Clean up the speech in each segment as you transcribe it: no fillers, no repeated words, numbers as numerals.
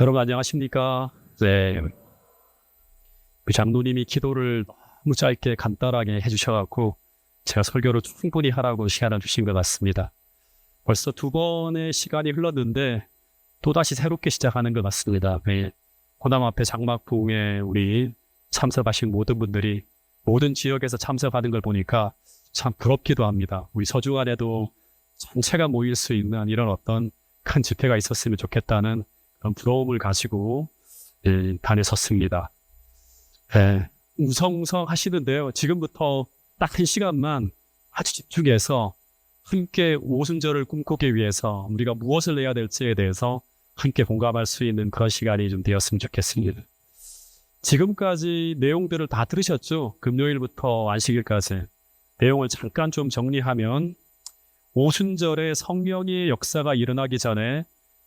여러분 안녕하십니까? 네, 그 장로님이 기도를 너무 짧게 간단하게 해주셔갖고 제가 설교를 충분히 하라고 시간을 주신 것 같습니다. 벌써 두 번의 시간이 흘렀는데 또다시 새롭게 시작하는 것 같습니다. 네, 고남 앞에 장막부흥에 우리 참석하신 모든 분들이 모든 지역에서 참석하는 걸 보니까 참 부럽기도 합니다. 우리 서주안에도 전체가 모일 수 있는 이런 어떤 큰 집회가 있었으면 좋겠다는 그런 부러움을 가지고 단에 섰습니다. 웅성웅성 하시는데요. 지금부터 딱 한 시간만 아주 집중해서 함께 오순절을 꿈꾸기 위해서 우리가 무엇을 해야 될지에 대해서 함께 공감할 수 있는 그런 시간이 좀 되었으면 좋겠습니다. 지금까지 내용들을 다 들으셨죠? 금요일부터 안식일까지. 내용을 잠깐 좀 정리하면 오순절에 성령의 역사가 일어나기 전에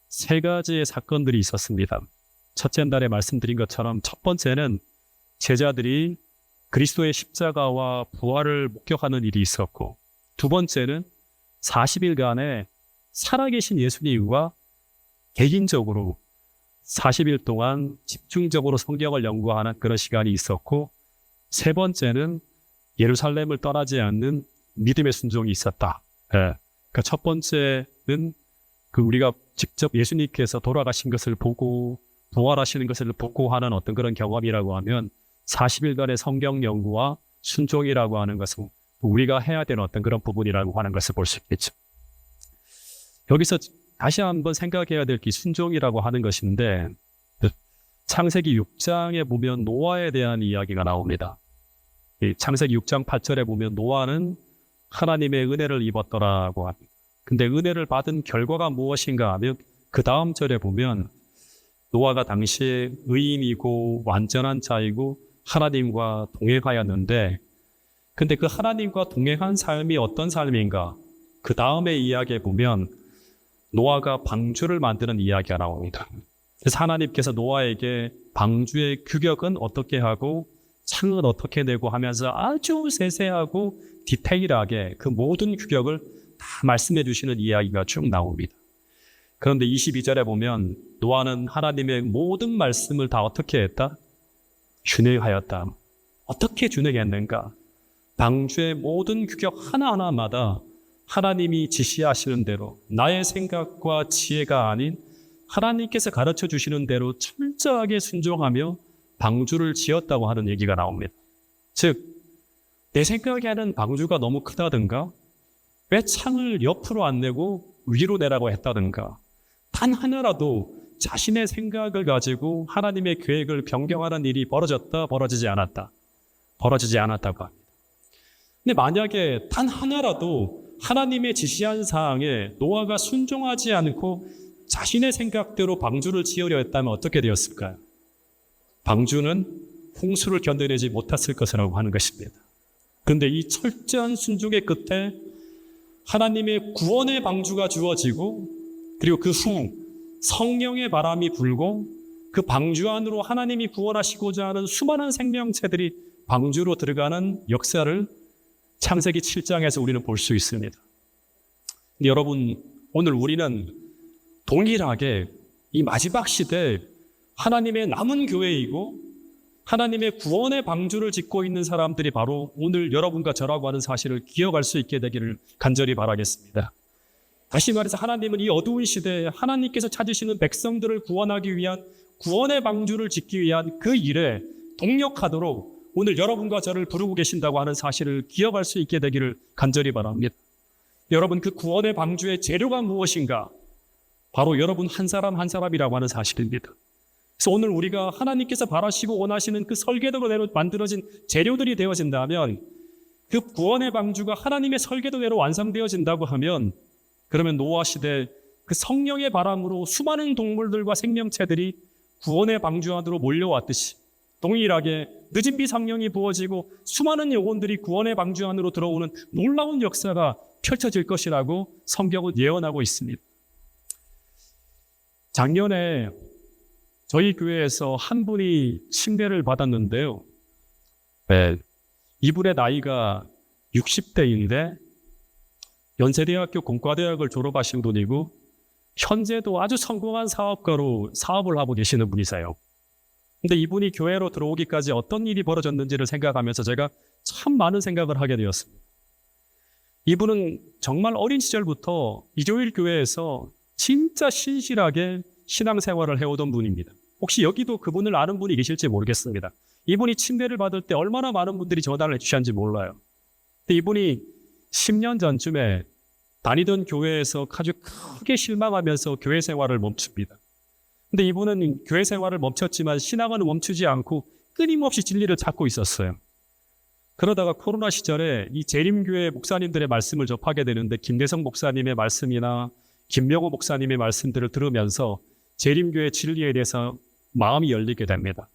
세 가지의 사건들이 있었습니다. 첫째 날에 말씀드린 것처럼 첫 번째는 제자들이 그리스도의 십자가와 부활을 목격하는 일이 있었고, 두 번째는 40일간의 살아계신 예수님과 개인적으로 40일 동안 집중적으로 성경을 연구하는 그런 시간이 있었고, 세 번째는 예루살렘을 떠나지 않는 믿음의 순종이 있었다. 그러니까 첫 번째는 우리가 직접 예수님께서 돌아가신 것을 보고 부활하시는 것을 보고 하는 어떤 그런 경험이라고 하면 40일간의 성경 연구와 순종이라고 하는 것은 우리가 해야 되는 어떤 그런 부분이라고 하는 것을 볼 수 있겠죠. 여기서 다시 한번 생각해야 될 게 순종이라고 하는 것인데, 창세기 6장에 보면 노아에 대한 이야기가 나옵니다. 창세기 6장 8절에 보면 노아는 하나님의 은혜를 입었더라고 합니다. 근데 은혜를 받은 결과가 무엇인가 하면 그 다음 절에 보면 노아가 당시에 의인이고 완전한 자이고 하나님과 동행하였는데, 근데 그 하나님과 동행한 삶이 어떤 삶인가? 그 다음에 이야기에 보면 노아가 방주를 만드는 이야기가 나옵니다. 그래서 하나님께서 노아에게 방주의 규격은 어떻게 하고 창은 어떻게 내고 하면서 아주 세세하고 디테일하게 그 모든 규격을 다 말씀해 주시는 이야기가 쭉 나옵니다. 그런데 22절에 보면 노아는 하나님의 모든 말씀을 다 어떻게 했다? 준행하였다. 어떻게 준행했는가? 방주의 모든 규격 하나하나마다 하나님이 지시하시는 대로 나의 생각과 지혜가 아닌 하나님께서 가르쳐 주시는 대로 철저하게 순종하며 방주를 지었다고 하는 얘기가 나옵니다. 즉, 내 생각에는 방주가 너무 크다든가 왜 창을 옆으로 안 내고 위로 내라고 했다든가 단 하나라도 자신의 생각을 가지고 하나님의 계획을 변경하는 일이 벌어졌다, 벌어지지 않았다. 벌어지지 않았다고 합니다. 근데 만약에 단 하나라도 하나님의 지시한 사항에 노아가 순종하지 않고 자신의 생각대로 방주를 지으려 했다면 어떻게 되었을까요? 방주는 홍수를 견뎌내지 못했을 것이라고 하는 것입니다. 그런데 이 철저한 순종의 끝에 하나님의 구원의 방주가 주어지고, 그리고 그 후 성령의 바람이 불고 그 방주 안으로 하나님이 구원하시고자 하는 수많은 생명체들이 방주로 들어가는 역사를 창세기 7장에서 우리는 볼 수 있습니다. 근데 여러분, 오늘 우리는 동일하게 이 마지막 시대에 하나님의 남은 교회이고 하나님의 구원의 방주를 짓고 있는 사람들이 바로 오늘 여러분과 저라고 하는 사실을 기억할 수 있게 되기를 간절히 바라겠습니다. 다시 말해서 하나님은 이 어두운 시대에 하나님께서 찾으시는 백성들을 구원하기 위한 구원의 방주를 짓기 위한 그 일에 동력하도록 오늘 여러분과 저를 부르고 계신다고 하는 사실을 기억할 수 있게 되기를 간절히 바랍니다. 여러분, 그 구원의 방주의 재료가 무엇인가? 바로 여러분 한 사람 한 사람이라고 하는 사실입니다. 그래서 오늘 우리가 하나님께서 바라시고 원하시는 그 설계도로 만들어진 재료들이 되어진다면, 그 구원의 방주가 하나님의 설계도대로 완성되어진다고 하면, 그러면 노아 시대 그 성령의 바람으로 수많은 동물들과 생명체들이 구원의 방주 안으로 몰려왔듯이 동일하게 늦은 비 성령이 부어지고 수많은 영혼들이 구원의 방주 안으로 들어오는 놀라운 역사가 펼쳐질 것이라고 성경은 예언하고 있습니다. 작년에 저희 교회에서 한 분이 침례를 받았는데요. 이분의 나이가 60대인데 연세대학교 공과대학을 졸업하신 분이고 현재도 아주 성공한 사업가로 사업을 하고 계시는 분이세요. 근데 이분이 교회로 들어오기까지 어떤 일이 벌어졌는지를 생각하면서 제가 참 많은 생각을 하게 되었습니다. 이분은 정말 어린 시절부터 이조일 교회에서 진짜 신실하게 신앙생활을 해오던 분입니다. 혹시 여기도 그분을 아는 분이 계실지 모르겠습니다. 이분이 침례를 받을 때 얼마나 많은 분들이 전화를 해주셨는지 몰라요. 근데 이분이 10년 전쯤에 다니던 교회에서 아주 크게 실망하면서 교회 생활을 멈춥니다. 근데 이분은 교회 생활을 멈췄지만 신앙은 멈추지 않고 끊임없이 진리를 찾고 있었어요. 그러다가 코로나 시절에 이 재림교회 목사님들의 말씀을 접하게 되는데 김대성 목사님의 말씀이나 김명호 목사님의 말씀들을 들으면서 재림교회 진리에 대해서 마음이 열리게 됩니다.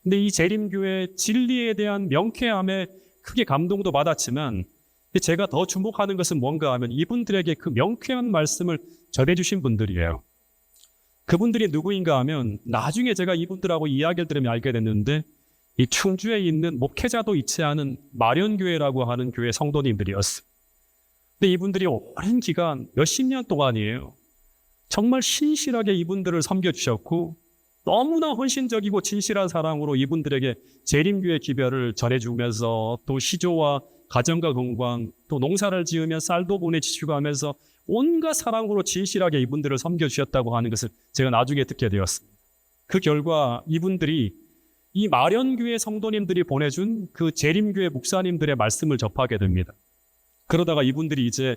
근데 이 재림교회 진리에 대한 명쾌함에 크게 감동도 받았지만 제가 더 주목하는 것은 뭔가 하면 이분들에게 그 명쾌한 말씀을 전해주신 분들이에요. 그분들이 누구인가 하면 나중에 제가 이분들하고 이야기를 들으면 알게 됐는데 이 충주에 있는 목회자도 있지 않은 마련교회라고 하는 교회 성도님들이었어요. 근데 이분들이 오랜 기간 몇십 년 동안이에요. 정말 신실하게 이분들을 섬겨주셨고 너무나 헌신적이고 진실한 사랑으로 이분들에게 재림교회 기별을 전해주면서 또 시조와 가정과 건강 또 농사를 지으면 쌀도 보내주시고 하면서 온갖 사랑으로 진실하게 이분들을 섬겨주셨다고 하는 것을 제가 나중에 듣게 되었습니다. 그 결과 이분들이 이 마련교회 성도님들이 보내준 그 재림교회 목사님들의 말씀을 접하게 됩니다. 그러다가 이분들이 이제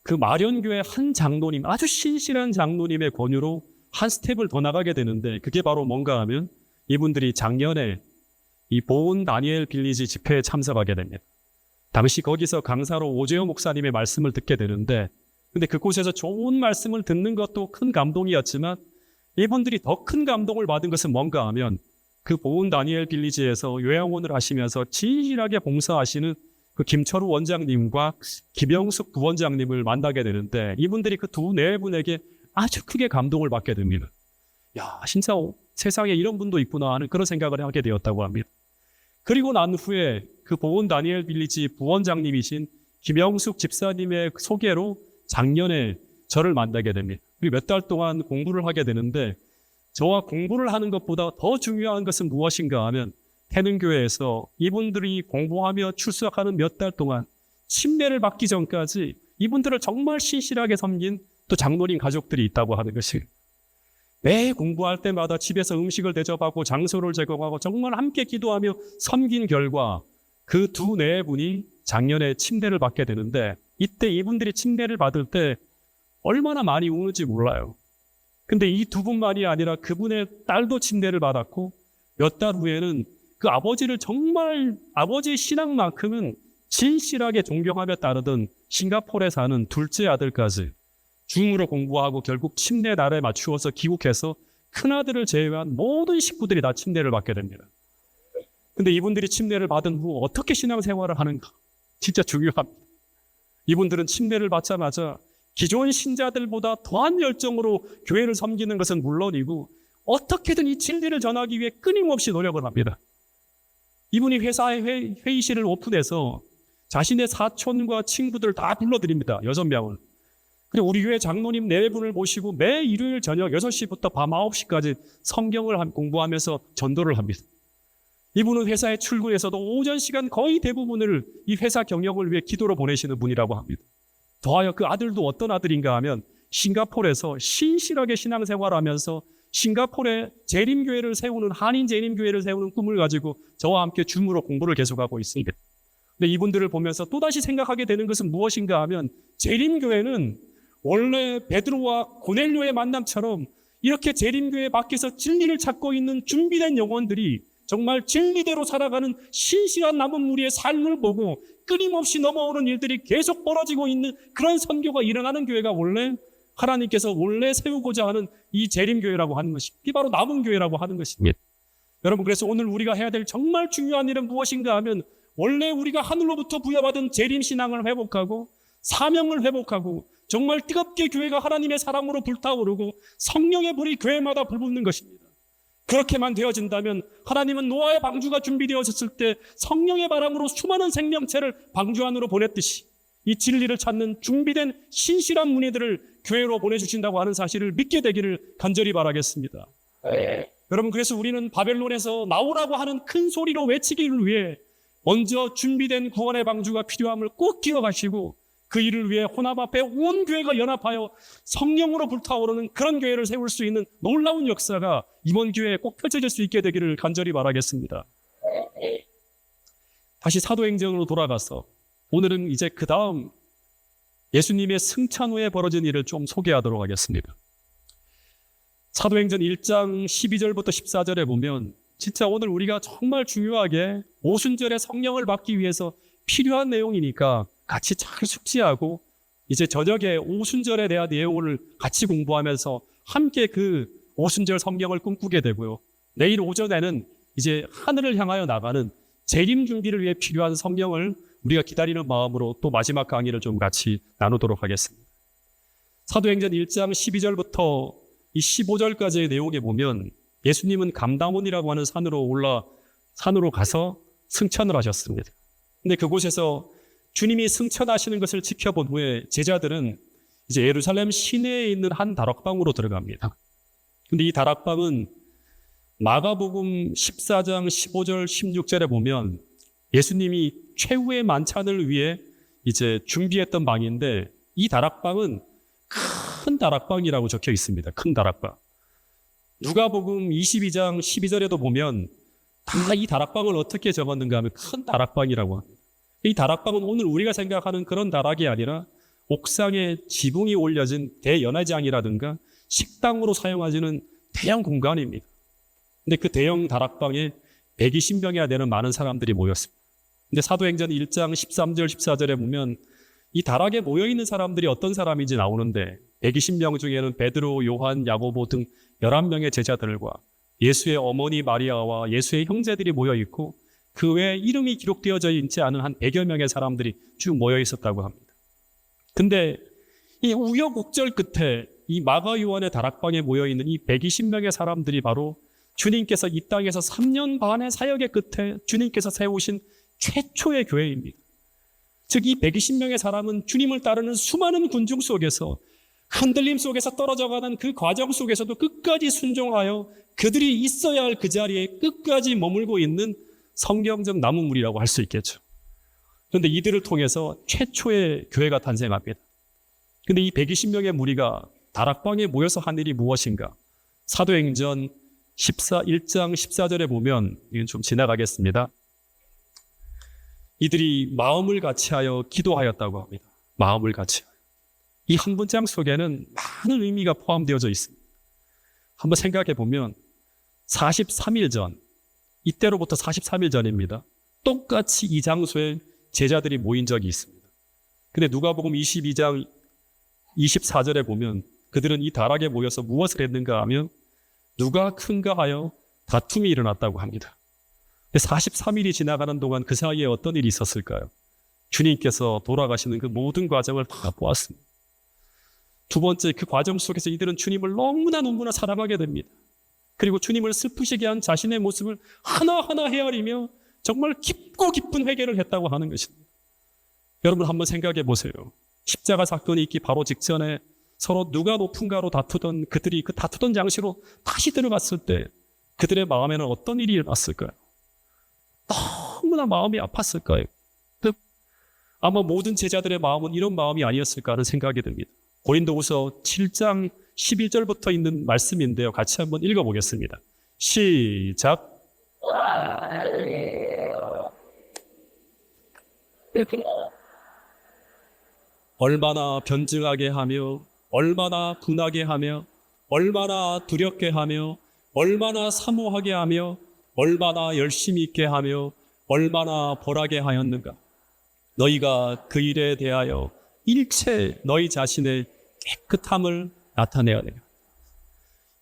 그 마련교회 한 장로님, 아주 신실한 장로님의 권유로 한 스텝을 더 나가게 되는데 그게 바로 뭔가 하면 이분들이 작년에 이 보은 다니엘 빌리지 집회에 참석하게 됩니다. 당시 거기서 강사로 오재호 목사님의 말씀을 듣게 되는데 근데 그곳에서 좋은 말씀을 듣는 것도 큰 감동이었지만 이분들이 더 큰 감동을 받은 것은 뭔가 하면 그 보은 다니엘 빌리지에서 요양원을 하시면서 진실하게 봉사하시는 그 김철우 원장님과 김영숙 부원장님을 만나게 되는데 이분들이 그 두 네 분에게 아주 크게 감동을 받게 됩니다. 야, 진짜 세상에 이런 분도 있구나 하는 그런 생각을 하게 되었다고 합니다. 그리고 난 후에 그 보은 다니엘 빌리지 부원장님이신 김영숙 집사님의 소개로 작년에 저를 만나게 됩니다. 그리고 몇 달 동안 공부를 하게 되는데 저와 공부를 하는 것보다 더 중요한 것은 무엇인가 하면 태능교회에서 이분들이 공부하며 출석하는 몇 달 동안 침례를 받기 전까지 이분들을 정말 신실하게 섬긴 또 장로님 가족들이 있다고 하는 것이 매 공부할 때마다 집에서 음식을 대접하고 장소를 제공하고 정말 함께 기도하며 섬긴 결과 그 두 네 분이 작년에 침례를 받게 되는데 이때 이분들이 침례를 받을 때 얼마나 많이 우는지 몰라요. 근데 이 두 분만이 아니라 그분의 딸도 침례를 받았고 몇 달 후에는 그 아버지를 정말 아버지의 신앙만큼은 진실하게 존경하며 따르던 싱가포르에 사는 둘째 아들까지 줌으로 공부하고 결국 침례 날에 맞추어서 귀국해서 큰아들을 제외한 모든 식구들이 다 침례를 받게 됩니다. 근데 이분들이 침례를 받은 후 어떻게 신앙생활을 하는가? 진짜 중요합니다. 이분들은 침례를 받자마자 기존 신자들보다 더한 열정으로 교회를 섬기는 것은 물론이고 어떻게든 이 진리를 전하기 위해 끊임없이 노력을 합니다. 이분이 회사의 회의실을 오픈해서 자신의 사촌과 친구들 다 불러드립니다. 6명을. 그리고 우리 교회 장로님 4분을 모시고 매 일요일 저녁 6시부터 밤 9시까지 성경을 공부하면서 전도를 합니다. 이분은 회사에 출근해서도 오전 시간 거의 대부분을 이 회사 경영을 위해 기도로 보내시는 분이라고 합니다. 더하여 그 아들도 어떤 아들인가 하면 싱가포르에서 신실하게 신앙생활하면서 싱가포르에 재림교회를 세우는 한인 재림교회를 세우는 꿈을 가지고 저와 함께 줌으로 공부를 계속하고 있습니다. 근데 이분들을 보면서 또다시 생각하게 되는 것은 무엇인가 하면 재림교회는 원래 베드로와 고넬료의 만남처럼 이렇게 재림교회 밖에서 진리를 찾고 있는 준비된 영혼들이 정말 진리대로 살아가는 신실한 남은 무리의 삶을 보고 끊임없이 넘어오는 일들이 계속 벌어지고 있는 그런 선교가 일어나는 교회가 원래 하나님께서 원래 세우고자 하는 이 재림교회라고 하는 것이 이 바로 남은 교회라고 하는 것입니다. 여러분 그래서 오늘 우리가 해야 될 정말 중요한 일은 무엇인가 하면 원래 우리가 하늘로부터 부여받은 재림신앙을 회복하고 사명을 회복하고 정말 뜨겁게 교회가 하나님의 사랑으로 불타오르고 성령의 불이 교회마다 불붙는 것입니다. 그렇게만 되어진다면 하나님은 노아의 방주가 준비되어졌을 때 성령의 바람으로 수많은 생명체를 방주 안으로 보냈듯이 이 진리를 찾는 준비된 신실한 문의들을 교회로 보내주신다고 하는 사실을 믿게 되기를 간절히 바라겠습니다. 여러분, 그래서 우리는 바벨론에서 나오라고 하는 큰 소리로 외치기를 위해 먼저 준비된 구원의 방주가 필요함을 꼭 기억하시고, 그 일을 위해 혼합 앞에 온 교회가 연합하여 성령으로 불타오르는 그런 교회를 세울 수 있는 놀라운 역사가 이번 교회에 꼭 펼쳐질 수 있게 되기를 간절히 바라겠습니다. 다시 사도행전으로 돌아가서 오늘은 이제 그 다음 예수님의 승천 후에 벌어진 일을 좀 소개하도록 하겠습니다. 사도행전 1장 12절부터 14절에 보면 진짜 오늘 우리가 정말 중요하게 오순절에 성령을 받기 위해서 필요한 내용이니까 같이 잘 숙지하고 이제 저녁에 오순절에 대한 내용을 같이 공부하면서 함께 그 오순절 성경을 꿈꾸게 되고요. 내일 오전에는 이제 하늘을 향하여 나가는 재림 준비를 위해 필요한 성경을 우리가 기다리는 마음으로 또 마지막 강의를 좀 같이 나누도록 하겠습니다. 사도행전 1장 12절부터 이 15절까지의 내용에 보면 예수님은 감담원이라고 하는 산으로 가서 승천을 하셨습니다. 근데 그곳에서 주님이 승천하시는 것을 지켜본 후에 제자들은 이제 예루살렘 시내에 있는 한 다락방으로 들어갑니다. 근데 이 다락방은 마가복음 14장 15절 16절에 보면 예수님이 최후의 만찬을 위해 이제 준비했던 방인데, 이 다락방은 큰 다락방이라고 적혀 있습니다. 큰 다락방. 누가복음 22장 12절에도 보면 다 이 다락방을 어떻게 적었는가 하면 큰 다락방이라고 합니다. 이 다락방은 오늘 우리가 생각하는 그런 다락이 아니라 옥상에 지붕이 올려진 대연회장이라든가 식당으로 사용하지는 대형 공간입니다. 근데 그 대형 다락방에 120명이나 되는 많은 사람들이 모였습니다. 근데 사도행전 1장 13절 14절에 보면 이 다락에 모여있는 사람들이 어떤 사람인지 나오는데, 120명 중에는 베드로, 요한, 야고보 등 11명의 제자들과 예수의 어머니 마리아와 예수의 형제들이 모여있고, 그 외에 이름이 기록되어져 있지 않은 한 100여 명의 사람들이 쭉 모여 있었다고 합니다. 근데 이 우여곡절 끝에 이 마가 요한의 다락방에 모여 있는 이 120명의 사람들이 바로 주님께서 이 땅에서 3년 반의 사역의 끝에 주님께서 세우신 최초의 교회입니다. 즉, 이 120명의 사람은 주님을 따르는 수많은 군중 속에서 흔들림 속에서 떨어져가는 그 과정 속에서도 끝까지 순종하여 그들이 있어야 할 그 자리에 끝까지 머물고 있는 성경적 나무물이라고 할 수 있겠죠. 그런데 이들을 통해서 최초의 교회가 탄생합니다. 근데 이 120명의 무리가 다락방에 모여서 한 일이 무엇인가? 사도행전 1장 14절에 보면, 이건 좀 지나가겠습니다. 이들이 마음을 같이하여 기도하였다고 합니다. 마음을 같이하여. 이 한 문장 속에는 많은 의미가 포함되어져 있습니다. 한번 생각해 보면 43일 전, 이때로부터 43일 전입니다. 똑같이 이 장소에 제자들이 모인 적이 있습니다. 근데 누가복음 22장 24절에 보면 그들은 이 다락에 모여서 무엇을 했는가 하면 누가 큰가 하여 다툼이 일어났다고 합니다. 43일이 지나가는 동안 그 사이에 어떤 일이 있었을까요? 주님께서 돌아가시는 그 모든 과정을 다 보았습니다. 두 번째, 그 과정 속에서 이들은 주님을 너무나 사랑하게 됩니다. 그리고 주님을 슬프시게 한 자신의 모습을 하나하나 헤아리며 정말 깊고 깊은 회개를 했다고 하는 것입니다. 여러분, 한번 생각해 보세요. 십자가 사건이 있기 바로 직전에 서로 누가 높은가로 다투던 그들이 그 다투던 장소로 다시 들어갔을 때 그들의 마음에는 어떤 일이 일어났을까요? 너무나 마음이 아팠을까요? 아마 모든 제자들의 마음은 이런 마음이 아니었을까 하는 생각이 듭니다. 고린도후서 7장 11절부터 있는 말씀인데요. 같이 한번 읽어보겠습니다. 시작. 얼마나 변증하게 하며 얼마나 분하게 하며 얼마나 두렵게 하며 얼마나 사모하게 하며 얼마나 열심히 있게 하며 얼마나 벌하게 하였는가. 너희가 그 일에 대하여 일체 너희 자신의 깨끗함을 나타내야 돼요.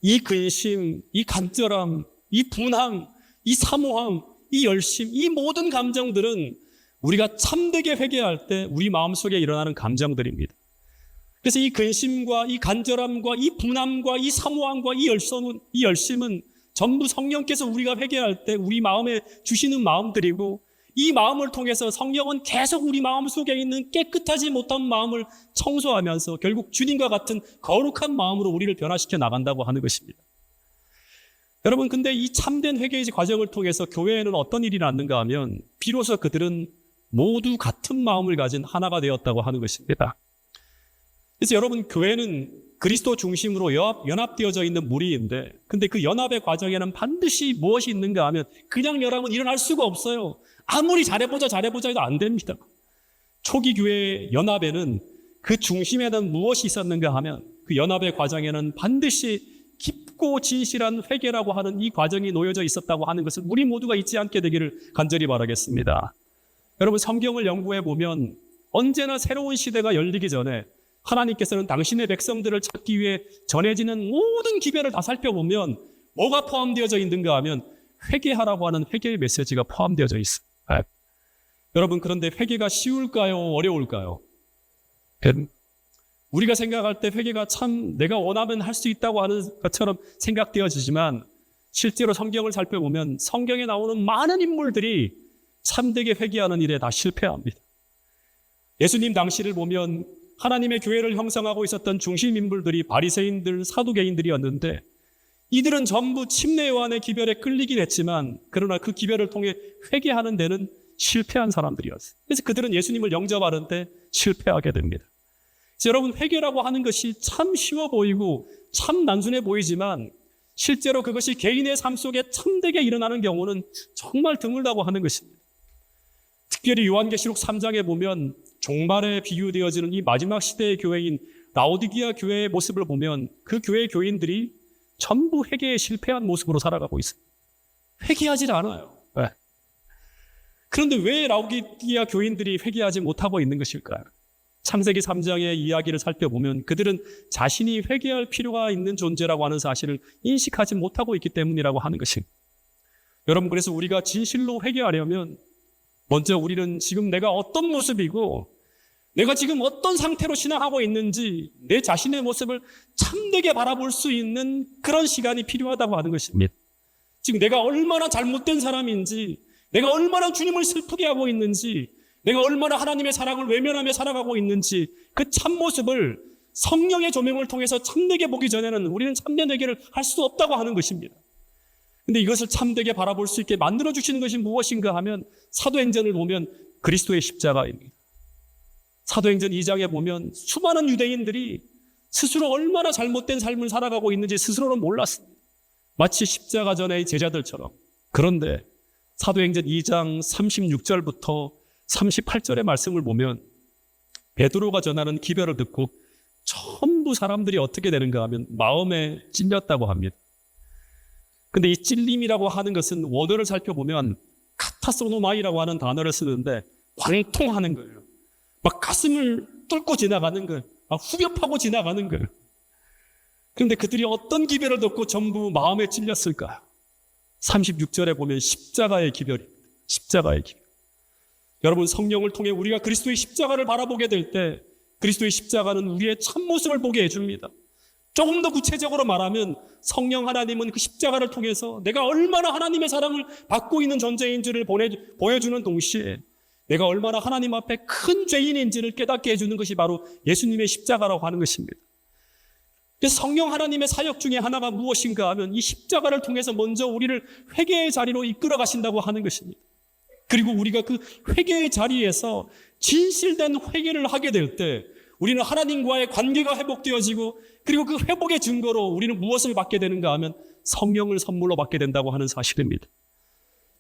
이 근심, 이 간절함, 이 분함, 이 사모함, 이 열심, 이 모든 감정들은 우리가 참되게 회개할 때 우리 마음속에 일어나는 감정들입니다. 그래서 이 근심과 이 간절함과 이 분함과 이 사모함과 이 열심은 전부 성령께서 우리가 회개할 때 우리 마음에 주시는 마음들이고, 이 마음을 통해서 성령은 계속 우리 마음 속에 있는 깨끗하지 못한 마음을 청소하면서 결국 주님과 같은 거룩한 마음으로 우리를 변화시켜 나간다고 하는 것입니다. 여러분, 근데 이 참된 회개의 과정을 통해서 교회에는 어떤 일이 났는가 하면 비로소 그들은 모두 같은 마음을 가진 하나가 되었다고 하는 것입니다. 그래서 여러분, 교회는 그리스도 중심으로 연합되어져 있는 무리인데, 근데 그 연합의 과정에는 반드시 무엇이 있는가 하면 그냥 연합은 일어날 수가 없어요. 아무리 잘해보자 해도 안 됩니다. 초기 교회의 연합에는 그 중심에는 무엇이 있었는가 하면 그 연합의 과정에는 반드시 깊고 진실한 회개라고 하는 이 과정이 놓여져 있었다고 하는 것을 우리 모두가 잊지 않게 되기를 간절히 바라겠습니다. 여러분, 성경을 연구해 보면 언제나 새로운 시대가 열리기 전에 하나님께서는 당신의 백성들을 찾기 위해 전해지는 모든 기별을 다 살펴보면 뭐가 포함되어져 있는가 하면 회개하라고 하는 회개의 메시지가 포함되어져 있어요. 여러분, 그런데 회개가 쉬울까요? 어려울까요? 우리가 생각할 때 회개가 참 내가 원하면 할 수 있다고 하는 것처럼 생각되어지지만 실제로 성경을 살펴보면 성경에 나오는 많은 인물들이 참되게 회개하는 일에 다 실패합니다. 예수님 당시를 보면 하나님의 교회를 형성하고 있었던 중심 인물들이 바리새인들, 사두개인들이었는데 이들은 전부 침례 요한의 기별에 끌리긴 했지만 그러나 그 기별을 통해 회개하는 데는 실패한 사람들이었어요. 그래서 그들은 예수님을 영접하는데 실패하게 됩니다. 그래서 여러분, 회개라고 하는 것이 참 쉬워 보이고 참 단순해 보이지만 실제로 그것이 개인의 삶 속에 참되게 일어나는 경우는 정말 드물다고 하는 것입니다. 특별히 요한계시록 3장에 보면 종말에 비유되어지는 이 마지막 시대의 교회인 라오디게아 교회의 모습을 보면 그 교회의 교인들이 전부 회개에 실패한 모습으로 살아가고 있어요. 회개하지 않아요. 왜? 그런데 왜 라오디게아 교인들이 회개하지 못하고 있는 것일까요? 창세기 3장의 이야기를 살펴보면 그들은 자신이 회개할 필요가 있는 존재라고 하는 사실을 인식하지 못하고 있기 때문이라고 하는 것입니다. 여러분, 그래서 우리가 진실로 회개하려면 먼저 우리는 지금 내가 어떤 모습이고 내가 지금 어떤 상태로 신앙하고 있는지 내 자신의 모습을 참되게 바라볼 수 있는 그런 시간이 필요하다고 하는 것입니다. 지금 내가 얼마나 잘못된 사람인지, 내가 얼마나 주님을 슬프게 하고 있는지, 내가 얼마나 하나님의 사랑을 외면하며 살아가고 있는지 그 참모습을 성령의 조명을 통해서 참되게 보기 전에는 우리는 참된 회개를 할 수 없다고 하는 것입니다. 근데 이것을 참되게 바라볼 수 있게 만들어주시는 것이 무엇인가 하면 사도행전을 보면 그리스도의 십자가입니다. 사도행전 2장에 보면 수많은 유대인들이 스스로 얼마나 잘못된 삶을 살아가고 있는지 스스로는 몰랐습니다. 마치 십자가 전의 제자들처럼. 그런데 사도행전 2장 36절부터 38절의 말씀을 보면 베드로가 전하는 기별을 듣고 전부 사람들이 어떻게 되는가 하면 마음에 찔렸다고 합니다. 근데 이 찔림이라고 하는 것은 원어를 살펴보면 카타소노마이라고 하는 단어를 쓰는데 관통하는 거예요. 막 가슴을 뚫고 지나가는 거예요. 막 후벼 파고 지나가는 거예요. 그런데 그들이 어떤 기별을 듣고 전부 마음에 찔렸을까요? 36절에 보면 십자가의 기별입니다. 십자가의 기별. 여러분, 성령을 통해 우리가 그리스도의 십자가를 바라보게 될 때 그리스도의 십자가는 우리의 참모습을 보게 해줍니다. 조금 더 구체적으로 말하면 성령 하나님은 그 십자가를 통해서 내가 얼마나 하나님의 사랑을 받고 있는 존재인지를 보여주는 동시에 내가 얼마나 하나님 앞에 큰 죄인인지를 깨닫게 해주는 것이 바로 예수님의 십자가라고 하는 것입니다. 그래서 성령 하나님의 사역 중에 하나가 무엇인가 하면 이 십자가를 통해서 먼저 우리를 회개의 자리로 이끌어 가신다고 하는 것입니다. 그리고 우리가 그 회개의 자리에서 진실된 회개를 하게 될 때 우리는 하나님과의 관계가 회복되어지고 그리고 그 회복의 증거로 우리는 무엇을 받게 되는가 하면 성령을 선물로 받게 된다고 하는 사실입니다.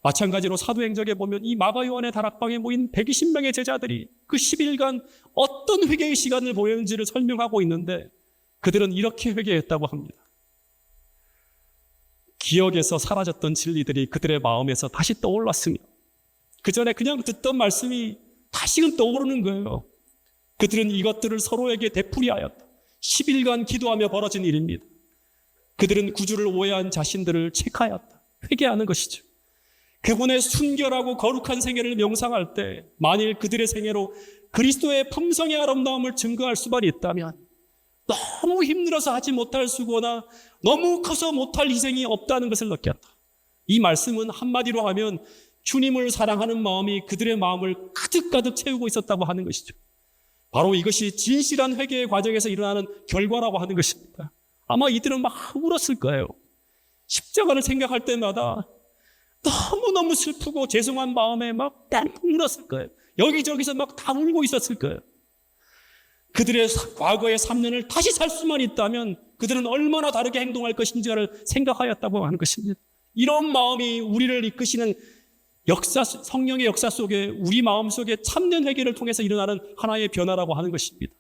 마찬가지로 사도행전에 보면 이 마가 요한의 다락방에 모인 120명의 제자들이 그 10일간 어떤 회개의 시간을 보였는지를 설명하고 있는데 그들은 이렇게 회개했다고 합니다. 기억에서 사라졌던 진리들이 그들의 마음에서 다시 떠올랐으며 그 전에 그냥 듣던 말씀이 다시금 떠오르는 거예요. 그들은 이것들을 서로에게 되풀이하였다. 10일간 기도하며 벌어진 일입니다. 그들은 구주를 오해한 자신들을 체크하였다. 회개하는 것이죠. 그분의 순결하고 거룩한 생애를 명상할 때 만일 그들의 생애로 그리스도의 품성의 아름다움을 증거할 수만 있다면 너무 힘들어서 하지 못할 수고나 너무 커서 못할 희생이 없다는 것을 느꼈다. 이 말씀은 한마디로 하면 주님을 사랑하는 마음이 그들의 마음을 가득가득 채우고 있었다고 하는 것이죠. 바로 이것이 진실한 회개의 과정에서 일어나는 결과라고 하는 것입니다. 아마 이들은 막 울었을 거예요. 십자가를 생각할 때마다 너무너무 슬프고 죄송한 마음에 막 울었을 거예요. 여기저기서 막 다 울고 있었을 거예요. 그들의 과거의 3년을 다시 살 수만 있다면 그들은 얼마나 다르게 행동할 것인지를 생각하였다고 하는 것입니다. 이런 마음이 우리를 이끄시는 성령의 역사 속에 우리 마음 속에 참된 회개를 통해서 일어나는 하나의 변화라고 하는 것입니다.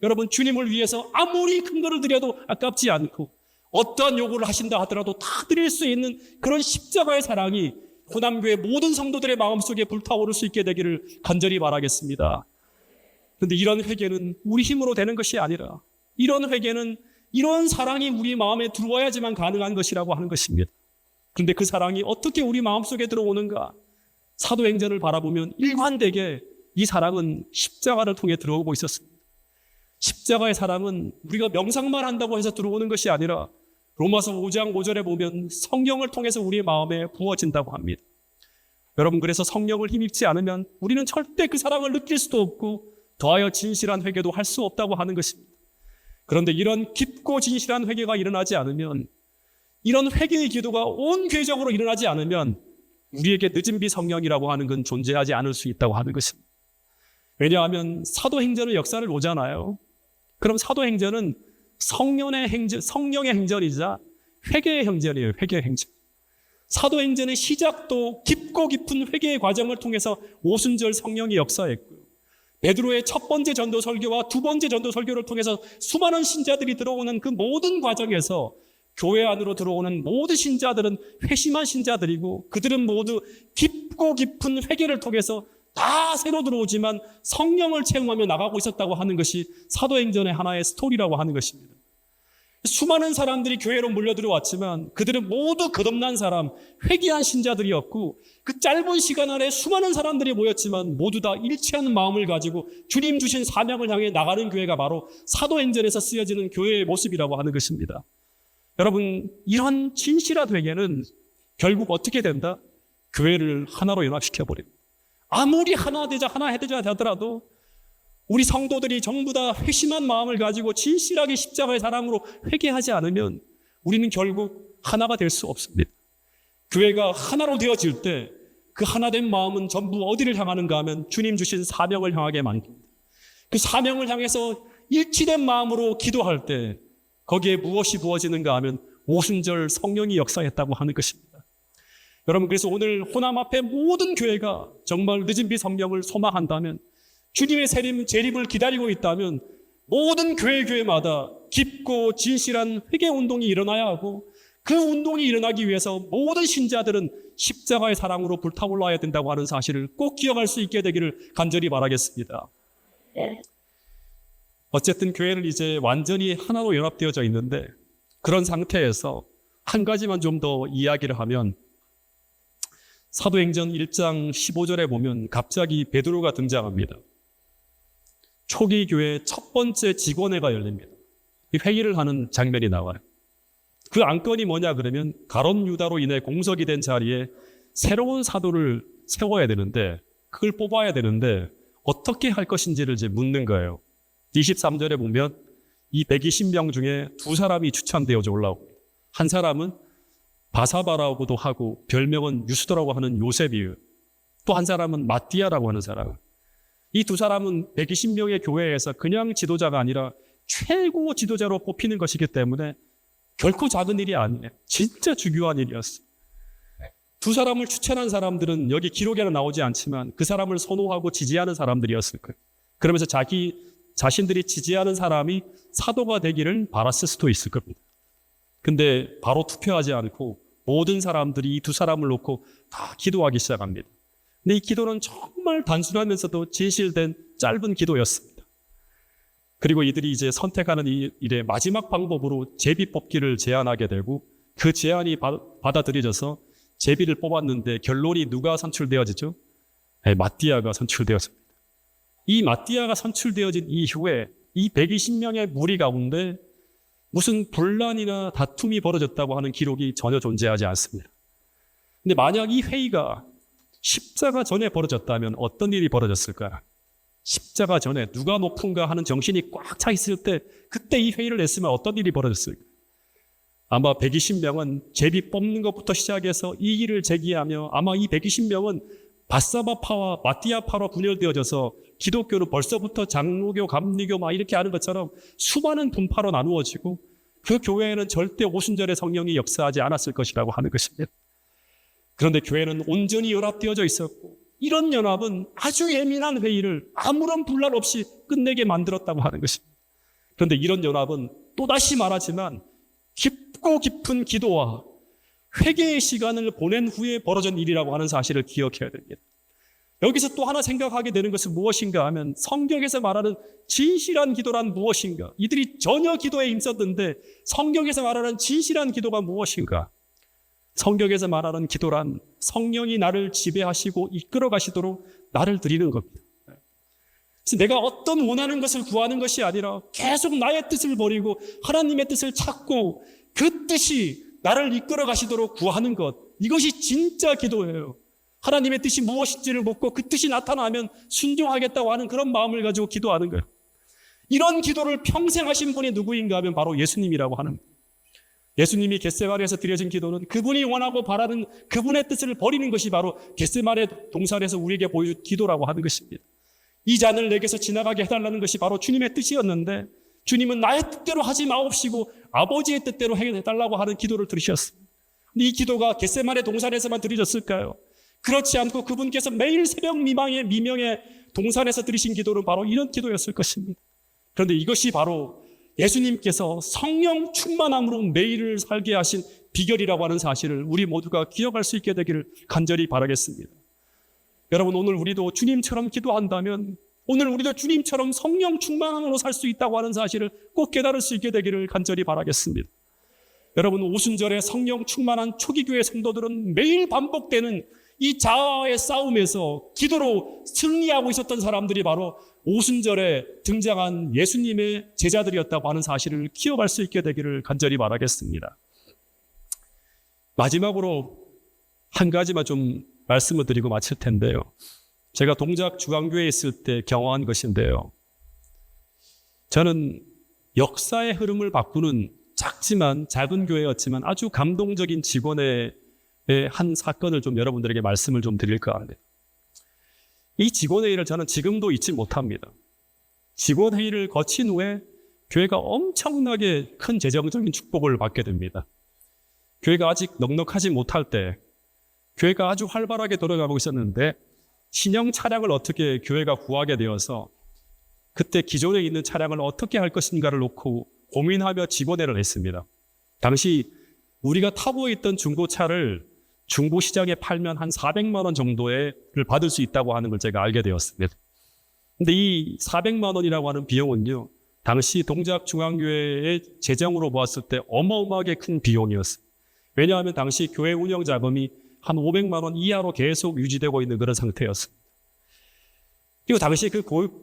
여러분, 주님을 위해서 아무리 큰 거를 드려도 아깝지 않고 어떠한 요구를 하신다 하더라도 다 드릴 수 있는 그런 십자가의 사랑이 호남교회 모든 성도들의 마음속에 불타오를 수 있게 되기를 간절히 바라겠습니다. 그런데 이런 회개는 우리 힘으로 되는 것이 아니라 이런 회개는 이런 사랑이 우리 마음에 들어와야지만 가능한 것이라고 하는 것입니다. 그런데 그 사랑이 어떻게 우리 마음속에 들어오는가? 사도행전을 바라보면 일관되게 이 사랑은 십자가를 통해 들어오고 있었습니다. 십자가의 사랑은 우리가 명상만 한다고 해서 들어오는 것이 아니라 로마서 5장 5절에 보면 성령을 통해서 우리의 마음에 부어진다고 합니다. 여러분, 그래서 성령을 힘입지 않으면 우리는 절대 그 사랑을 느낄 수도 없고 더하여 진실한 회개도 할 수 없다고 하는 것입니다. 그런데 이런 깊고 진실한 회개가 일어나지 않으면, 이런 회개의 기도가 온 교회적으로 일어나지 않으면 우리에게 늦은 비 성령이라고 하는 건 존재하지 않을 수 있다고 하는 것입니다. 왜냐하면 사도행전의 역사를 보잖아요. 그럼 사도행전은 성령의 행전이자 회개의 행전이에요. 회개의 행전. 사도행전의 시작도 깊고 깊은 회개의 과정을 통해서 오순절 성령이 역사했고요. 베드로의 첫 번째 전도 설교와 두 번째 전도 설교를 통해서 수많은 신자들이 들어오는 그 모든 과정에서 교회 안으로 들어오는 모든 신자들은 회심한 신자들이고 그들은 모두 깊고 깊은 회개를 통해서 다 새로 들어오지만 성령을 체험하며 나가고 있었다고 하는 것이 사도행전의 하나의 스토리라고 하는 것입니다. 수많은 사람들이 교회로 몰려 들어왔지만 그들은 모두 거듭난 사람, 회개한 신자들이었고 그 짧은 시간 안에 수많은 사람들이 모였지만 모두 다 일치하는 마음을 가지고 주님 주신 사명을 향해 나가는 교회가 바로 사도행전에서 쓰여지는 교회의 모습이라고 하는 것입니다. 여러분, 이런 진실한 회개는 결국 어떻게 된다? 교회를 하나로 연합시켜버립니다. 아무리 하나 되자 하더라도 우리 성도들이 전부 다 회심한 마음을 가지고 진실하게 십자가의 사랑으로 회개하지 않으면 우리는 결국 하나가 될 수 없습니다. 교회가 하나로 되어질 때 그 하나된 마음은 전부 어디를 향하는가 하면 주님 주신 사명을 향하게 만듭니다. 그 사명을 향해서 일치된 마음으로 기도할 때 거기에 무엇이 부어지는가 하면 오순절 성령이 역사했다고 하는 것입니다. 여러분, 그래서 오늘 호남 앞에 모든 교회가 정말 늦은 비 성령을 소망한다면, 주님의 재림을 기다리고 있다면 모든 교회마다 깊고 진실한 회개 운동이 일어나야 하고 그 운동이 일어나기 위해서 모든 신자들은 십자가의 사랑으로 불타올라야 된다고 하는 사실을 꼭 기억할 수 있게 되기를 간절히 바라겠습니다. 어쨌든 교회는 이제 완전히 하나로 연합되어져 있는데 그런 상태에서 한 가지만 좀 더 이야기를 하면 사도행전 1장 15절에 보면 갑자기 베드로가 등장합니다. 초기 교회의 첫 번째 직원회가 열립니다. 이 회의를 하는 장면이 나와요. 그 안건이 뭐냐 그러면 가룟 유다로 인해 공석이 된 자리에 새로운 사도를 세워야 되는데 그걸 뽑아야 되는데 어떻게 할 것인지를 이제 묻는 거예요. 23절에 보면 이 120명 중에 두 사람이 추천되어져 올라옵니다. 한 사람은 바사바라고도 하고 별명은 유스도라고 하는 요셉이에요. 또 한 사람은 마띠아라고 하는 사람. 이 두 사람은 120명의 교회에서 그냥 지도자가 아니라 최고 지도자로 뽑히는 것이기 때문에 결코 작은 일이 아니에요. 진짜 중요한 일이었어요. 두 사람을 추천한 사람들은 여기 기록에는 나오지 않지만 그 사람을 선호하고 지지하는 사람들이었을 거예요. 그러면서 자신들이 지지하는 사람이 사도가 되기를 바랐을 수도 있을 겁니다. 근데 바로 투표하지 않고 모든 사람들이 이 두 사람을 놓고 다 기도하기 시작합니다. 근데 이 기도는 정말 단순하면서도 진실된 짧은 기도였습니다. 그리고 이들이 이제 선택하는 이 일의 마지막 방법으로 제비 뽑기를 제안하게 되고 그 제안이 받아들여져서 제비를 뽑았는데 결론이 누가 선출되어지죠? 마띠아가 선출되었습니다. 이 마띠아가 선출되어진 이후에 이 120명의 무리 가운데 무슨 분란이나 다툼이 벌어졌다고 하는 기록이 전혀 존재하지 않습니다. 근데 만약 이 회의가 십자가 전에 벌어졌다면 어떤 일이 벌어졌을까? 십자가 전에 누가 높은가 하는 정신이 꽉 차 있을 때 그때 이 회의를 냈으면 어떤 일이 벌어졌을까? 아마 120명은 제비 뽑는 것부터 시작해서 이의를 제기하며 아마 이 120명은 바사바파와 마띠아파로 분열되어져서 기독교는 벌써부터 장로교, 감리교 막 이렇게 하는 것처럼 수많은 분파로 나누어지고 그 교회에는 절대 오순절의 성령이 역사하지 않았을 것이라고 하는 것입니다. 그런데 교회는 온전히 연합되어져 있었고 이런 연합은 아주 예민한 회의를 아무런 분란 없이 끝내게 만들었다고 하는 것입니다. 그런데 이런 연합은 또다시 말하지만 깊고 깊은 기도와 회개의 시간을 보낸 후에 벌어진 일이라고 하는 사실을 기억해야 됩니다. 여기서 또 하나 생각하게 되는 것은 무엇인가 하면 성경에서 말하는 진실한 기도란 무엇인가? 이들이 전혀 기도에 힘썼는데 성경에서 말하는 진실한 기도가 무엇인가? 성경에서 말하는 기도란 성령이 나를 지배하시고 이끌어 가시도록 나를 드리는 겁니다. 그래서 내가 어떤 원하는 것을 구하는 것이 아니라 계속 나의 뜻을 버리고 하나님의 뜻을 찾고 그 뜻이 나를 이끌어 가시도록 구하는 것, 이것이 진짜 기도예요. 하나님의 뜻이 무엇인지를 묻고 그 뜻이 나타나면 순종하겠다고 하는 그런 마음을 가지고 기도하는 거예요. 이런 기도를 평생 하신 분이 누구인가 하면 바로 예수님이라고 하는 거예요. 예수님이 겟세마네에서 드려진 기도는 그분이 원하고 바라는 그분의 뜻을 버리는 것이 바로 겟세마네 동산에서 우리에게 보여준 기도라고 하는 것입니다. 이 잔을 내게서 지나가게 해달라는 것이 바로 주님의 뜻이었는데 주님은 나의 뜻대로 하지 마옵시고 아버지의 뜻대로 해달라고 하는 기도를 들으셨습니다. 근데 이 기도가 겟세마네 동산에서만 드려졌을까요? 그렇지 않고 그분께서 매일 새벽 미명의 동산에서 드리신 기도는 바로 이런 기도였을 것입니다. 그런데 이것이 바로 예수님께서 성령 충만함으로 매일을 살게 하신 비결이라고 하는 사실을 우리 모두가 기억할 수 있게 되기를 간절히 바라겠습니다. 여러분, 오늘 우리도 주님처럼 기도한다면 오늘 우리도 주님처럼 성령 충만함으로 살 수 있다고 하는 사실을 꼭 깨달을 수 있게 되기를 간절히 바라겠습니다. 여러분, 오순절에 성령 충만한 초기교회 성도들은 매일 반복되는 이 자아의 싸움에서 기도로 승리하고 있었던 사람들이 바로 오순절에 등장한 예수님의 제자들이었다고 하는 사실을 기억할 수 있게 되기를 간절히 바라겠습니다. 마지막으로 한 가지만 좀 말씀을 드리고 마칠 텐데요. 제가 동작 중앙교회에 있을 때 경험한 것인데요. 저는 역사의 흐름을 바꾸는 작은 교회였지만 아주 감동적인 직원의 한 사건을 좀 여러분들에게 말씀을 좀 드릴까 합니다. 이 직원회의를 저는 지금도 잊지 못합니다. 직원회의를 거친 후에 교회가 엄청나게 큰 재정적인 축복을 받게 됩니다. 교회가 아직 넉넉하지 못할 때 교회가 아주 활발하게 돌아가고 있었는데 신형 차량을 어떻게 교회가 구하게 되어서 그때 기존에 있는 차량을 어떻게 할 것인가를 놓고 고민하며 직원회의를 했습니다. 당시 우리가 타고 있던 중고차를 중고시장에 팔면 한 400만 원 정도를 받을 수 있다고 하는 걸 제가 알게 되었습니다. 근데 이 400만 원이라고 하는 비용은요, 당시 동작중앙교회의 재정으로 보았을 때 어마어마하게 큰 비용이었어요. 왜냐하면 당시 교회 운영 자금이 한 500만 원 이하로 계속 유지되고 있는 그런 상태였습니다. 그리고 당시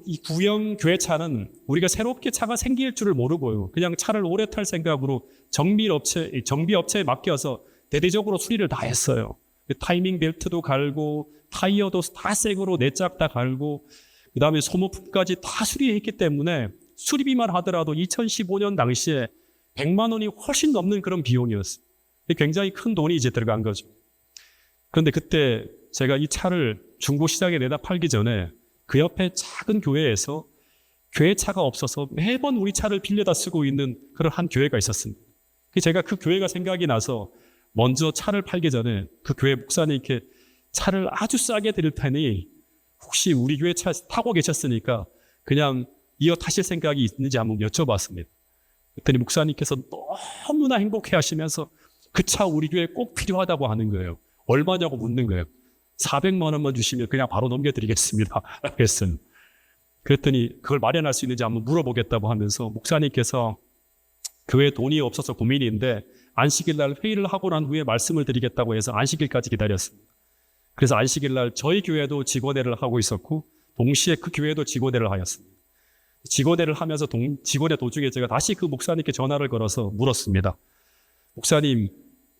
이 구형 교회차는 우리가 새롭게 차가 생길 줄을 모르고요. 그냥 차를 오래 탈 생각으로 정비업체에 맡겨서 대대적으로 수리를 다 했어요. 타이밍 벨트도 갈고 타이어도 다 새거로 네 짝 다 갈고 그 다음에 소모품까지 다 수리했기 때문에 수리비만 하더라도 2015년 당시에 100만 원이 훨씬 넘는 그런 비용이었어요. 굉장히 큰 돈이 이제 들어간 거죠. 그런데 그때 제가 이 차를 중고시장에 내다 팔기 전에 그 옆에 작은 교회에서 교회 차가 없어서 매번 우리 차를 빌려다 쓰고 있는 그런 한 교회가 있었습니다. 제가 그 교회가 생각이 나서 먼저 차를 팔기 전에 그 교회 목사님께 차를 아주 싸게 드릴 테니 혹시 우리 교회 차 타고 계셨으니까 그냥 이어 타실 생각이 있는지 한번 여쭤봤습니다. 그랬더니 목사님께서 너무나 행복해 하시면서 그 차 우리 교회에 꼭 필요하다고 하는 거예요. 얼마냐고 묻는 거예요. 400만 원만 주시면 그냥 바로 넘겨드리겠습니다. 그랬더니 그걸 마련할 수 있는지 한번 물어보겠다고 하면서 목사님께서 교회에 돈이 없어서 고민인데 안식일 날 회의를 하고 난 후에 말씀을 드리겠다고 해서 안식일까지 기다렸습니다. 그래서 안식일 날 저희 교회도 직원회를 하고 있었고 동시에 그 교회도 직원회를 하였습니다. 직원회를 하면서 직원회 도중에 제가 다시 그 목사님께 전화를 걸어서 물었습니다. 목사님,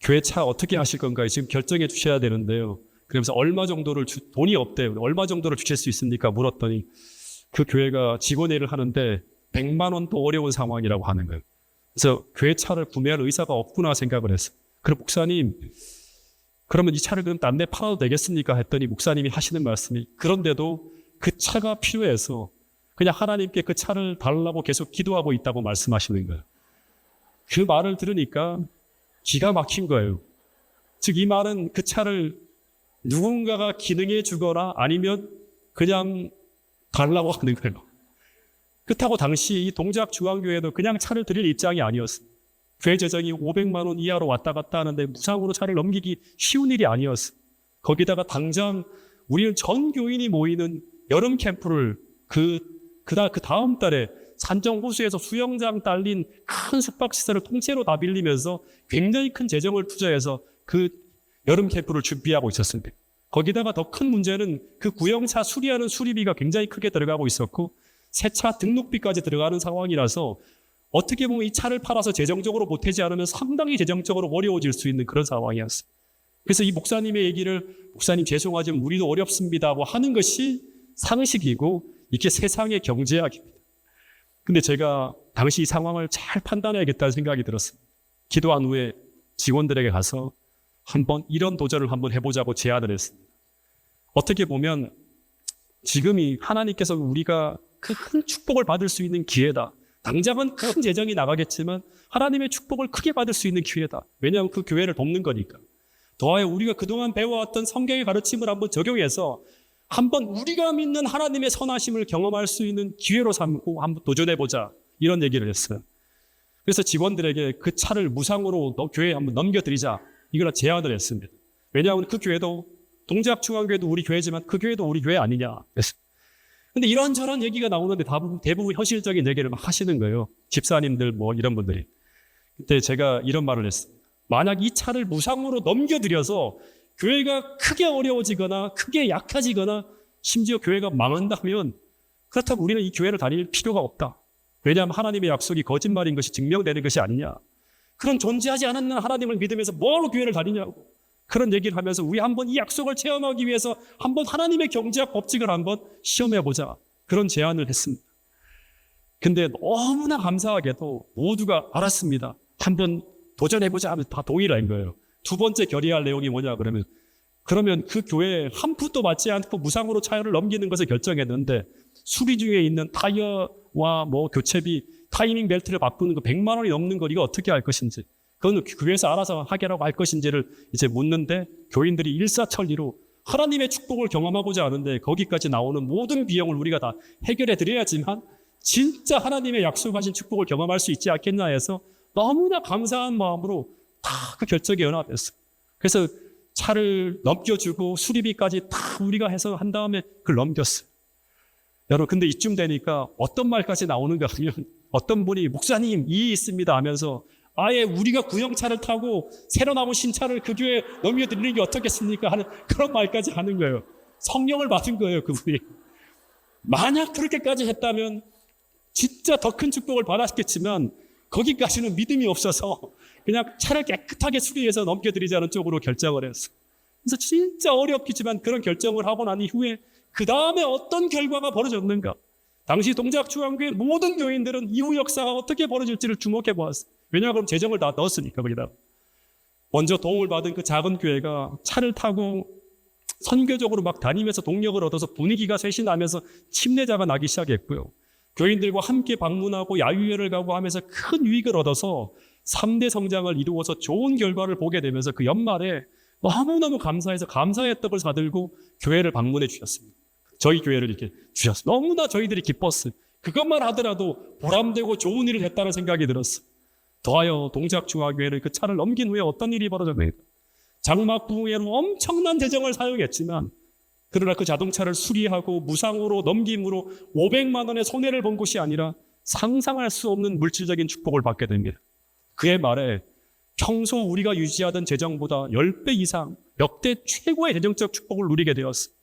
교회 차 어떻게 하실 건가요? 지금 결정해 주셔야 되는데요. 그러면서 얼마 정도를 돈이 없대요. 얼마 정도를 주실 수 있습니까? 물었더니 그 교회가 직원회의를 하는데 100만 원도 어려운 상황이라고 하는 거예요. 그래서 교회 차를 구매할 의사가 없구나 생각을 했어요. 그럼 목사님, 그러면 이 차를 그럼 딴 데 팔아도 되겠습니까? 했더니 목사님이 하시는 말씀이, 그런데도 그 차가 필요해서 그냥 하나님께 그 차를 달라고 계속 기도하고 있다고 말씀하시는 거예요. 그 말을 들으니까 기가 막힌 거예요. 즉 이 말은 그 차를 누군가가 기능해 주거나 아니면 그냥 달라고 하는 거예요. 그렇다고 당시 이 동작 중앙교회도 그냥 차를 드릴 입장이 아니었어요. 교회 재정이 500만 원 이하로 왔다 갔다 하는데 무상으로 차를 넘기기 쉬운 일이 아니었어요. 거기다가 당장 우리는 전 교인이 모이는 여름 캠프를 그 다음 달에 산정호수에서 수영장 딸린 큰 숙박시설을 통째로 다 빌리면서 굉장히 큰 재정을 투자해서 그 여름 캠프를 준비하고 있었습니다. 거기다가 더 큰 문제는 그 구형차 수리하는 수리비가 굉장히 크게 들어가고 있었고 새 차 등록비까지 들어가는 상황이라서 어떻게 보면 이 차를 팔아서 재정적으로 보태지 않으면 상당히 재정적으로 어려워질 수 있는 그런 상황이었어요. 그래서 이 목사님의 얘기를 목사님 죄송하지만 우리도 어렵습니다 하고 하는 것이 상식이고 이게 세상의 경제학입니다. 근데 제가 당시 이 상황을 잘 판단해야겠다는 생각이 들었어요. 기도한 후에 직원들에게 가서 한번 이런 도전을 한번 해보자고 제안을 했습니다. 어떻게 보면 지금이 하나님께서 우리가 큰 축복을 받을 수 있는 기회다. 당장은 큰 재정이 나가겠지만 하나님의 축복을 크게 받을 수 있는 기회다. 왜냐하면 그 교회를 돕는 거니까. 더하여 우리가 그동안 배워왔던 성경의 가르침을 한번 적용해서 한번 우리가 믿는 하나님의 선하심을 경험할 수 있는 기회로 삼고 한번 도전해보자. 이런 얘기를 했어요. 그래서 직원들에게 그 차를 무상으로 교회에 한번 넘겨드리자. 이걸 제안을 했습니다. 왜냐하면 그 교회도 동작중앙교회도 우리 교회지만 그 교회도 우리 교회 아니냐. 근데 이런저런 얘기가 나오는데 대부분 현실적인 얘기를 막 하시는 거예요. 집사님들 뭐 이런 분들이. 그때 제가 이런 말을 했습니다. 만약 이 차를 무상으로 넘겨드려서 교회가 크게 어려워지거나 크게 약해지거나 심지어 교회가 망한다면 그렇다면 우리는 이 교회를 다닐 필요가 없다. 왜냐하면 하나님의 약속이 거짓말인 것이 증명되는 것이 아니냐. 그런 존재하지 않는 하나님을 믿으면서 뭐로 교회를 다니냐고. 그런 얘기를 하면서 우리 한번 이 약속을 체험하기 위해서 한번 하나님의 경제학 법칙을 한번 시험해보자. 그런 제안을 했습니다. 근데 너무나 감사하게도 모두가 알았습니다. 한번 도전해보자 하면 다 동의를 한 거예요. 두 번째 결의할 내용이 뭐냐 그러면 그 교회에 한 푼도 받지 않고 무상으로 차를 넘기는 것을 결정했는데 수리 중에 있는 타이어와 뭐 교체비, 타이밍 벨트를 바꾸는 거 100만 원이 넘는 걸 이거 어떻게 할 것인지 그건 교회에서 알아서 하게라고 할 것인지를 이제 묻는데 교인들이 일사천리로 하나님의 축복을 경험하고자 하는데 거기까지 나오는 모든 비용을 우리가 다 해결해 드려야지만 진짜 하나님의 약속하신 축복을 경험할 수 있지 않겠나 해서 너무나 감사한 마음으로 다 그 결정에 연합했어요. 그래서 차를 넘겨주고 수리비까지 다 우리가 해서 한 다음에 그걸 넘겼어요. 여러분 근데 이쯤 되니까 어떤 말까지 나오는가 하면 어떤 분이 목사님 이의 있습니다 하면서 아예 우리가 구형차를 타고 새로 나온 신차를 그 교회에 넘겨드리는 게 어떻겠습니까 하는 그런 말까지 하는 거예요. 성령을 받은 거예요 그분이. 만약 그렇게까지 했다면 진짜 더 큰 축복을 받았겠지만 거기까지는 믿음이 없어서 그냥 차를 깨끗하게 수리해서 넘겨드리자는 쪽으로 결정을 했어요. 그래서 진짜 어렵겠지만 그런 결정을 하고 난 이후에 그 다음에 어떤 결과가 벌어졌는가. 당시 동작중앙교회 모든 교인들은 이후 역사가 어떻게 벌어질지를 주목해 보았어요. 왜냐하면 재정을 다 넣었으니까 거기다. 먼저 도움을 받은 그 작은 교회가 차를 타고 선교적으로 막 다니면서 동력을 얻어서 분위기가 쇄신하면서 침례자가 나기 시작했고요. 교인들과 함께 방문하고 야유회를 가고 하면서 큰 유익을 얻어서 3대 성장을 이루어서 좋은 결과를 보게 되면서 그 연말에 너무너무 감사해서 감사의 떡을 사들고 교회를 방문해 주셨습니다. 저희 교회를 이렇게 주셨어요. 너무나 저희들이 기뻤어요. 그것만 하더라도 보람되고 좋은 일을 했다는 생각이 들었어요. 더하여 동작중앙교회를 그 차를 넘긴 후에 어떤 일이 벌어졌나요? 장막부흥회로 엄청난 재정을 사용했지만 그러나 그 자동차를 수리하고 무상으로 넘김으로 500만 원의 손해를 본 것이 아니라 상상할 수 없는 물질적인 축복을 받게 됩니다. 그의 말에 평소 우리가 유지하던 재정보다 10배 이상 역대 최고의 재정적 축복을 누리게 되었습니다.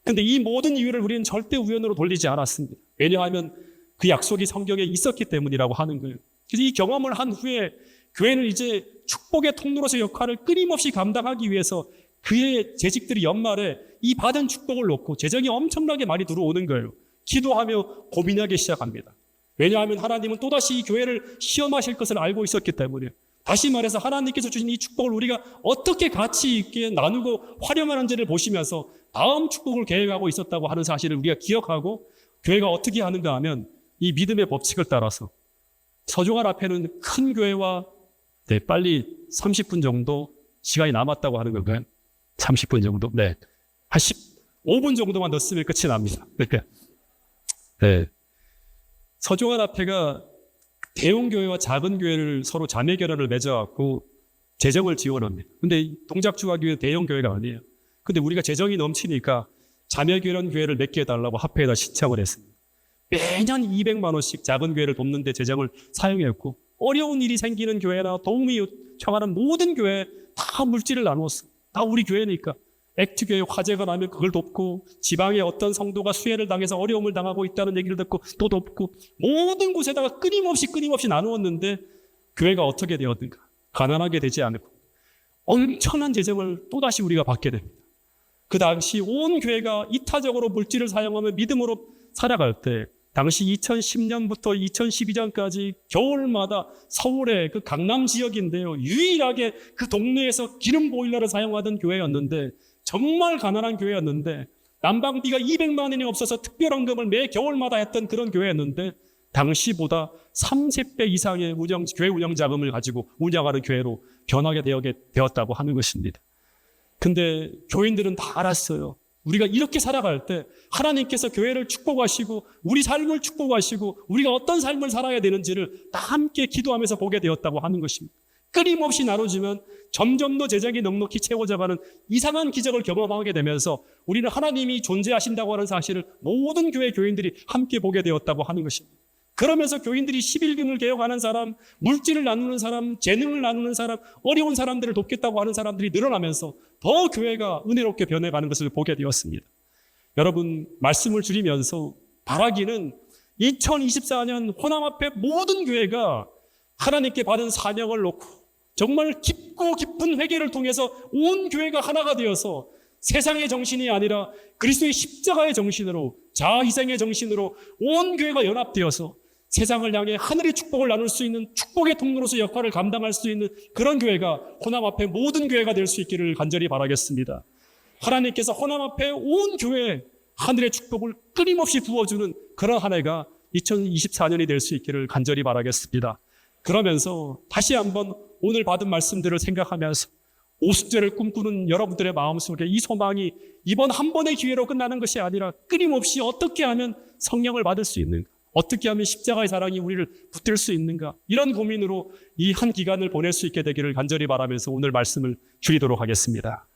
그런데 이 모든 이유를 우리는 절대 우연으로 돌리지 않았습니다. 왜냐하면 그 약속이 성경에 있었기 때문이라고 하는 거예요. 그래서 이 경험을 한 후에 교회는 이제 축복의 통로로서 역할을 끊임없이 감당하기 위해서 그의 재직들이 연말에 이 받은 축복을 놓고 재정이 엄청나게 많이 들어오는 거예요. 기도하며 고민하기 시작합니다. 왜냐하면 하나님은 또다시 이 교회를 시험하실 것을 알고 있었기 때문에. 다시 말해서 하나님께서 주신 이 축복을 우리가 어떻게 가치 있게 나누고 활용하는지를 보시면서 다음 축복을 계획하고 있었다고 하는 사실을 우리가 기억하고, 교회가 어떻게 하는가 하면 이 믿음의 법칙을 따라서 서종할 앞에는 큰 교회와 빨리 30분 정도 시간이 남았다고 하는 건가요? 30분 정도? 네. 한 15분 정도만 넣었으면 끝이 납니다. 네. 서종한 앞에가 대형 교회와 작은 교회를 서로 자매 결연을 맺어갖고 재정을 지원합니다. 근데 동작중화교회는 대형 교회가 아니에요. 근데 우리가 재정이 넘치니까 자매 결연 교회를 맺게 해달라고 합회에다 신청을 했습니다. 매년 200만 원씩 작은 교회를 돕는 데 재정을 사용했고, 어려운 일이 생기는 교회나 도움이 요청하는 모든 교회에 다 물질을 나누었어요. 다 우리 교회니까. 액트교회 화재가 나면 그걸 돕고, 지방의 어떤 성도가 수해를 당해서 어려움을 당하고 있다는 얘기를 듣고 또 돕고, 모든 곳에다가 끊임없이 나누었는데 교회가 어떻게 되었는가? 가난하게 되지 않고 엄청난 재정을 또다시 우리가 받게 됩니다. 그 당시 온 교회가 이타적으로 물질을 사용하며 믿음으로 살아갈 때, 당시 2010년부터 2012년까지 겨울마다 서울의 그 강남 지역인데요, 유일하게 그 동네에서 기름 보일러를 사용하던 교회였는데, 정말 가난한 교회였는데, 난방비가 200만 원이 없어서 특별헌금을 매 겨울마다 했던 그런 교회였는데, 당시보다 30배 이상의 교회 운영 자금을 가지고 운영하는 교회로 변하게 되었다고 하는 것입니다. 근데 교인들은 다 알았어요. 우리가 이렇게 살아갈 때 하나님께서 교회를 축복하시고 우리 삶을 축복하시고 우리가 어떤 삶을 살아야 되는지를 다 함께 기도하면서 보게 되었다고 하는 것입니다. 끊임없이 나눠주면 점점 더 재정이 넉넉히 채워져가는 이상한 기적을 경험하게 되면서 우리는 하나님이 존재하신다고 하는 사실을 모든 교회 교인들이 함께 보게 되었다고 하는 것입니다. 그러면서 교인들이 11금을 개혁하는 사람, 물질을 나누는 사람, 재능을 나누는 사람, 어려운 사람들을 돕겠다고 하는 사람들이 늘어나면서 더 교회가 은혜롭게 변해가는 것을 보게 되었습니다. 여러분, 말씀을 줄이면서 바라기는 2024년 호남 앞에 모든 교회가 하나님께 받은 사명을 놓고 정말 깊고 깊은 회개를 통해서 온 교회가 하나가 되어서 세상의 정신이 아니라 그리스도의 십자가의 정신으로, 자아희생의 정신으로 온 교회가 연합되어서 세상을 향해 하늘의 축복을 나눌 수 있는 축복의 통로로서 역할을 감당할 수 있는 그런 교회가 호남 앞에 모든 교회가 될 수 있기를 간절히 바라겠습니다. 하나님께서 호남 앞에 온 교회에 하늘의 축복을 끊임없이 부어주는 그런 한 해가 2024년이 될 수 있기를 간절히 바라겠습니다. 그러면서 다시 한번 오늘 받은 말씀들을 생각하면서 오순절을 꿈꾸는 여러분들의 마음속에 이 소망이 이번 한 번의 기회로 끝나는 것이 아니라 끊임없이 어떻게 하면 성령을 받을 수 있는가, 어떻게 하면 십자가의 사랑이 우리를 붙들 수 있는가, 이런 고민으로 이 한 기간을 보낼 수 있게 되기를 간절히 바라면서 오늘 말씀을 줄이도록 하겠습니다.